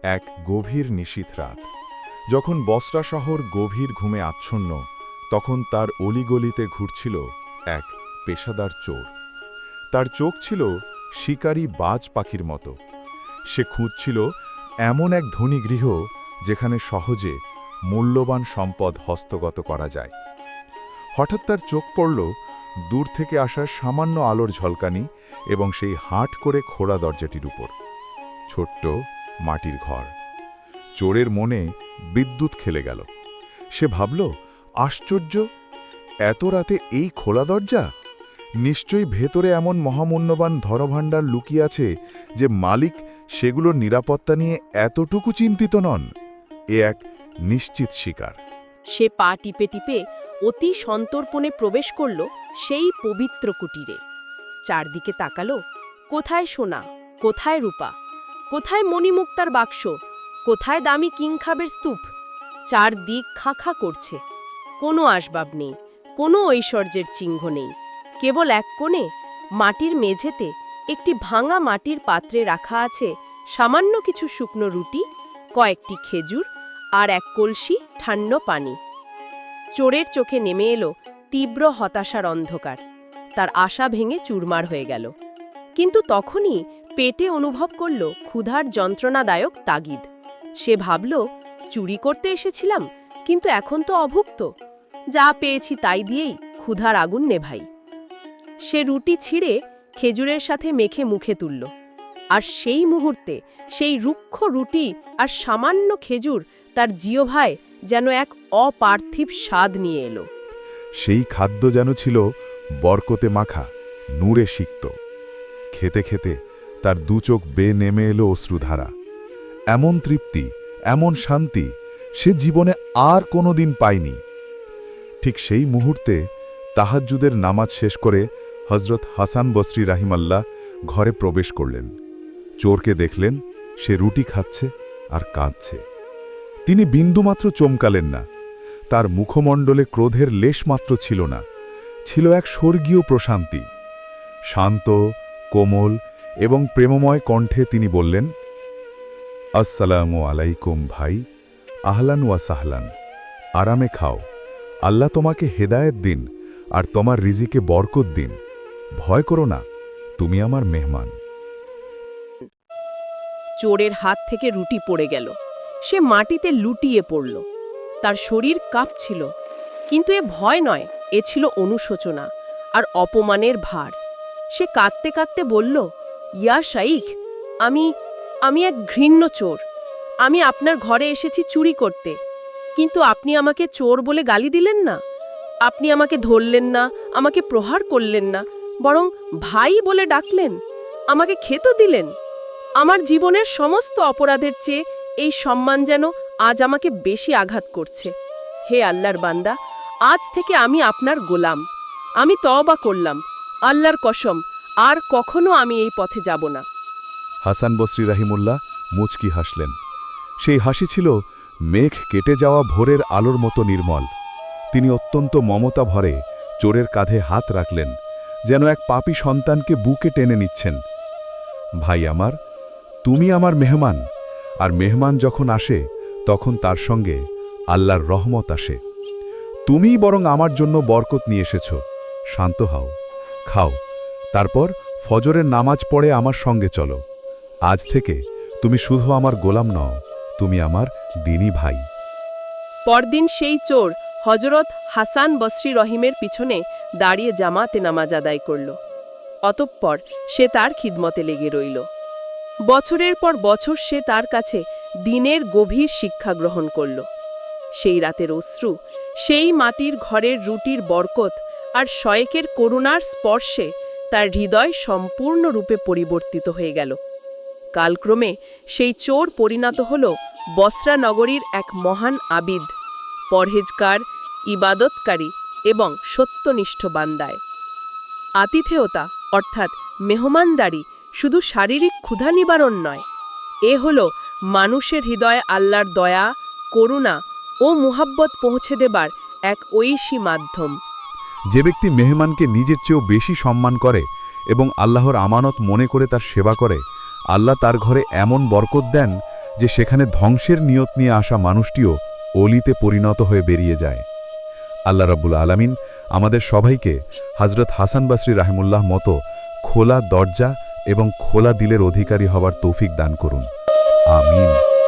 এক গভীর নিশীথ রাত যখন বসরা শহর গভীর ঘুমে আচ্ছন্ন তখন তার অলিগলিতে ঘুরছিল এক পেশাদার চোর। তার চোখ ছিল শিকারী বাজ পাখির মতো। সে খুঁজছিল এমন এক ধনী গৃহ যেখানে সহজে মূল্যবান সম্পদ হস্তগত করা যায়। হঠাৎ তার চোখ পড়ল দূর থেকে আসা সামান্য আলোর ঝলকানি এবং সেই হাট করে খোলা দরজাটির উপর ছোট্ট মাটির ঘর। চোরের মনে বিদ্যুৎ খেলে গেল। সে ভাবল, আশ্চর্য, এত রাতে এই খোলা দরজা! নিশ্চয়ই ভেতরে এমন মহামূল্যবান ধনভাণ্ডার লুকিয়ে আছে যে মালিক সেগুলোর নিরাপত্তা নিয়ে এতটুকু চিন্তিত নন। এ এক নিশ্চিত শিকার। সে পা টিপে টিপে অতি সন্তর্পণে প্রবেশ করল সেই পবিত্র কুটিরে। চারদিকে তাকালো, কোথায় সোনা, কোথায় রূপা, কোথায় মণিমুক্তার বাক্স, কোথায় দামি কিংখাবের স্তূপ। চারদিক খাঁ করছে। কোনো আসবাব নেই, কোনো ঐশ্বর্যের চিহ্ন নেই। কেবল এক কোণে মাটির মেঝেতে একটি ভাঙা মাটির পাত্রে রাখা আছে সামান্য কিছু শুকনো রুটি, কয়েকটি খেজুর আর এক কলসি ঠান্ডা পানি। চোরের চোখে নেমে এলো তীব্র হতাশার অন্ধকার। তার আশা ভেঙে চুরমার হয়ে গেল। কিন্তু তখনই পেটে অনুভব করল ক্ষুধার যন্ত্রণাদায়ক তাগিদ। সে ভাবল, চুরি করতে এসেছিলাম, কিন্তু এখন তো অভুক্ত। যা পেয়েছি তাই দিয়েই ক্ষুধার আগুন নেভাই। সে রুটি ছিঁড়ে খেজুরের সাথে মেখে মুখে তুলল। আর সেই মুহূর্তে সেই রুক্ষ রুটি আর সামান্য খেজুর তার জিহ্বায় যেন এক অপার্থিব স্বাদ নিয়ে এলো। সেই খাদ্য যেন ছিল বরকতে মাখা, নূরে সিক্ত। খেতে খেতে তার দুচোখ বেয়ে নেমে এলো অশ্রুধারা। এমন তৃপ্তি, এমন শান্তি সে জীবনে আর কোনোদিন পায়নি। ঠিক সেই মুহূর্তে তাহাজ্জুদের নামাজ শেষ করে হজরত হাসান বসরি রাহিমাল্লাহ ঘরে প্রবেশ করলেন। চোরকে দেখলেন, সে রুটি খাচ্ছে আর কাঁদছে। তিনি বিন্দুমাত্র চমকালেন না। তার মুখমণ্ডলে ক্রোধের লেশমাত্র ছিল না, ছিল এক স্বর্গীয় প্রশান্তি। শান্ত, কোমল এবং প্রেমময় কণ্ঠে তিনি বললেন, আসসালামু আলাইকুম ভাই, আহলান ওয়া সাহলান। আরামে খাও, আল্লাহ তোমাকে হেদায়েত দিন আর তোমার রিজিকে বরকত দিন। ভয় করো না, তুমি আমার মেহমান। চোরের হাত থেকে রুটি পড়ে গেল। সে মাটিতে লুটিয়ে পড়ল। তার শরীর কাঁপছিল। কিন্তু এ ভয় নয়, এ ছিল অনুশোচনা আর অপমানের ভার। সে কাঁদতে কাঁদতে বলল, ইয়া শাইখ, আমি এক ঘৃণ্য চোর। আমি আপনার ঘরে এসেছি চুরি করতে, কিন্তু আপনি আমাকে চোর বলে গালি দিলেন না। আপনি আমাকে ধরলেন না, আমাকে প্রহার করলেন না, বরং ভাই বলে ডাকলেন, আমাকে খেতে দিলেন। আমার জীবনের সমস্ত অপরাধের চেয়ে এই সম্মান যেন আজ আমাকে বেশি আঘাত করছে। হে আল্লাহর বান্দা, আজ থেকে আমি আপনার গোলাম। আমি তওবা করলাম, আল্লাহর কসম, আর কখনো আমি এই পথে যাব না। হাসান বসরি রাহিমুল্লাহ মুচকি হাসলেন। সেই হাসি ছিল মেঘ কেটে যাওয়া ভোরের আলোর মতো নির্মল। তিনি অত্যন্ত মমতা ভরে চোরের কাঁধে হাত রাখলেন, যেন এক পাপী সন্তানকে বুকে টেনে নিচ্ছেন। ভাই আমার, তুমি আমার মেহমান, আর মেহমান যখন আসে তখন তার সঙ্গে আল্লাহর রহমত আসে। তুমিই বরং আমার জন্য বরকত নিয়ে এসেছ। শান্ত হও, খাও, তারপর ফজরের নামাজ পড়ে আমার সঙ্গে চলো। আজ থেকে তুমি শুধু আমার গোলাম নও, তুমি আমার দিনী ভাই। পরদিন সেই চোর হজরত হাসান বসরি রহিমের পিছনে দাঁড়িয়ে জামাতে নামাজ আদায় করল। অতঃপর সে তার খিদমতে লেগে রইল। বছরের পর বছর সে তার কাছে দিনের গভীর শিক্ষা গ্রহণ করল। সেই রাতের অশ্রু, সেই মাটির ঘরের রুটির বরকত আর শয়েকের করুণার স্পর্শে তার হৃদয় সম্পূর্ণরূপে পরিবর্তিত হয়ে গেল। কালক্রমে সেই চোর পরিণত হল বসরা নগরীর এক মহান আবিদ, পরহেজকার, ইবাদতকারী এবং সত্যনিষ্ঠ বান্দায়। আতিথেয়তা অর্থাৎ মেহমানদারি শুধু শারীরিক ক্ষুধা নিবারণ নয়, এ হল মানুষের হৃদয়ে আল্লাহর দয়া, করুণা ও মুহাব্বত পৌঁছে দেবার এক ঐশী মাধ্যম। যে ব্যক্তি মেহমানকে নিজের চেয়েও বেশি সম্মান করে এবং আল্লাহর আমানত মনে করে তার সেবা করে, আল্লাহ তার ঘরে এমন বরকত দেন যে সেখানে ধ্বংসের নিয়ত নিয়ে আসা মানুষটিও অলিতে পরিণত হয়ে বেরিয়ে যায়। আল্লাহ রাব্বুল আলামিন আমাদের সবাইকে হযরত হাসান বসরি রাহিমাহুল্লাহ মতো খোলা দরজা এবং খোলা দিলের অধিকারী হবার তৌফিক দান করুন। আমিন।